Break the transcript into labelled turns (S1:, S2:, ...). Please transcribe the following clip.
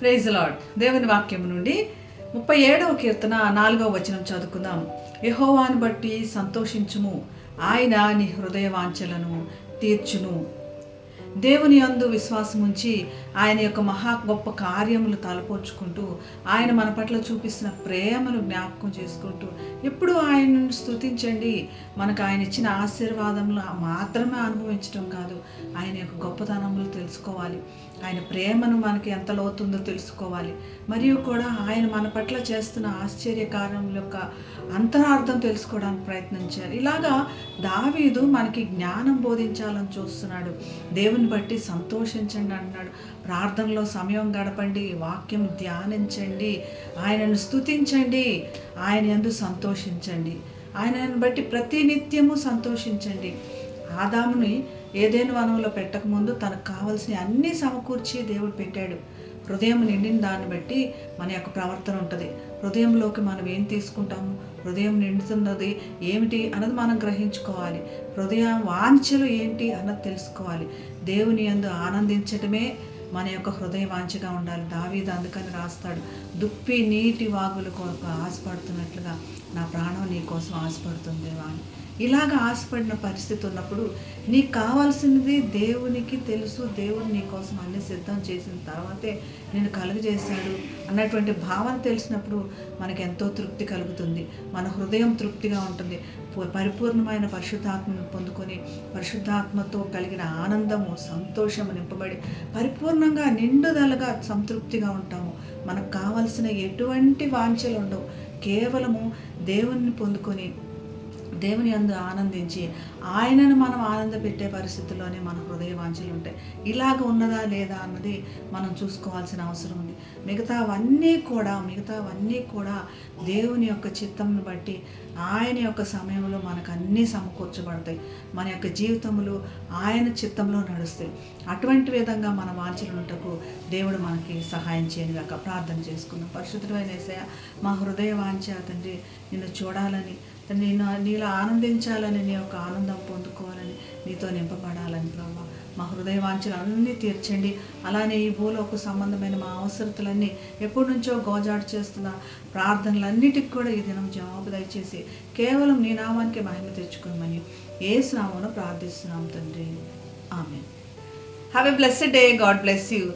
S1: Praise lord. దేవుని వాక్యం నుండి 37వ కీర్తన 4వ వచనం చదువుకుందాం. యెహోవాను బట్టి సంతోషించుము, ఆయన నీ హృదయ వాంఛలను తీర్చును. దేవుని యందు విశ్వాసం ఉంచి ఆయన యొక్క మహా గొప్ప కార్యములు తలపోర్చుకుంటూ ఆయన మన పట్ల చూపిస్తున్న ప్రేమను జ్ఞాపకం చేసుకుంటూ ఎప్పుడు ఆయనను స్తుతించండి. మనకు ఆయన ఇచ్చిన ఆశీర్వాదములు మాత్రమే అనుభవించడం కాదు, ఆయన యొక్క గొప్పతనములు తెలుసుకోవాలి, ఆయన ప్రేమను మనకి ఎంత లోతుందో తెలుసుకోవాలి, మరియు కూడా ఆయన మన పట్ల చేస్తున్న ఆశ్చర్య కార్యముల యొక్క అంతరార్థం తెలుసుకోవడానికి ప్రయత్నించారు. ఇలాగా దావీదు మనకి జ్ఞానం బోధించాలని చూస్తున్నాడు. దేవుని బట్టి సంతోషించండి అంటున్నాడు. ప్రార్థనలో సమయం గడపండి, వాక్యం ధ్యానించండి, ఆయనను స్తుతించండి, ఆయన యందు సంతోషించండి, ఆయనను బట్టి ప్రతి నిత్యము సంతోషించండి. ఆదాముని ఏదైనా వనంలో పెట్టకముందు తనకు కావలసిన అన్నీ సమకూర్చి దేవుడు పెట్టాడు. హృదయం నిండిన దాన్ని బట్టి మన యొక్క ప్రవర్తన ఉంటుంది. హృదయంలోకి మనం ఏం తీసుకుంటాము, హృదయం నిండుతున్నది ఏమిటి అన్నది మనం గ్రహించుకోవాలి. హృదయ వాంఛలు ఏంటి అన్నది తెలుసుకోవాలి. దేవుని యందు ఆనందించటమే మన యొక్క హృదయ వాంఛగా ఉండాలి. దావీదు అందుకని రాస్తాడు, దుప్పి నీటి వాగుల కొరకు ఆశపడుతున్నట్లుగా నా ప్రాణం నీ కోసం ఆశపడుతుంది దేవా అని. ఇలాగ ఆశపడిన పరిస్థితి ఉన్నప్పుడు నీకు కావాల్సినది దేవునికి తెలుసు. దేవుడు నీ కోసం అన్ని సిద్ధం చేసిన తర్వాతే నేను కలుగజేశాడు అన్నటువంటి భావన తెలిసినప్పుడు మనకు ఎంతో తృప్తి కలుగుతుంది. మన హృదయం తృప్తిగా ఉంటుంది. పరిపూర్ణమైన పరిశుద్ధాత్మను పొందుకొని పరిశుద్ధాత్మతో కలిగిన ఆనందము, సంతోషము నింపబడి పరిపూర్ణంగా నిండుదలగా సంతృప్తిగా ఉంటాము. మనకు కావలసిన ఎటువంటి వాంఛలు ఉండవు. కేవలము దేవుణ్ణి పొందుకొని దేవుని యందు ఆనందించి ఆయనను మనం ఆనందపెట్టే పరిస్థితుల్లోనే మన హృదయ వాంఛలు ఉంటాయి. ఇలాగ ఉన్నదా లేదా అన్నది మనం చూసుకోవాల్సిన అవసరం ఉంది. మిగతావన్నీ కూడా దేవుని యొక్క చిత్తంను బట్టి ఆయన యొక్క సమయంలో మనకు అన్నీ సమకూర్చబడతాయి. మన యొక్క జీవితములు ఆయన చిత్తంలో నడుస్తాయి. అటువంటి విధంగా మన వాంఛలుంటకు దేవుడు మనకి సహాయం చేయనుగాక. ప్రార్థన చేసుకుందాం. పరిశుద్ధమైన యేసయ్య, మా హృదయ వాంఛ తండ్రి నిన్ను చూడాలని, నీలో ఆనందించాలని, నీ యొక్క ఆనందం పొందుకోవాలని, నీతో నింపబడాలని ప్రభావ మా హృదయ వాంఛలు అన్నీ తీర్చండి. అలానే ఈ భూలోక సంబంధమైన మా అవసరతలన్నీ ఎప్పటి నుంచో గోజాడు చేస్తున్న ప్రార్థనలన్నిటికి కూడా ఈ దినం జవాబు దయచేసి కేవలం నీ నామానికి మహిమ తెచ్చుకోమని యేసు నామమున ప్రార్థిస్తున్నాం తండ్రి. ఆమేన్. Have a blessed day. God bless you.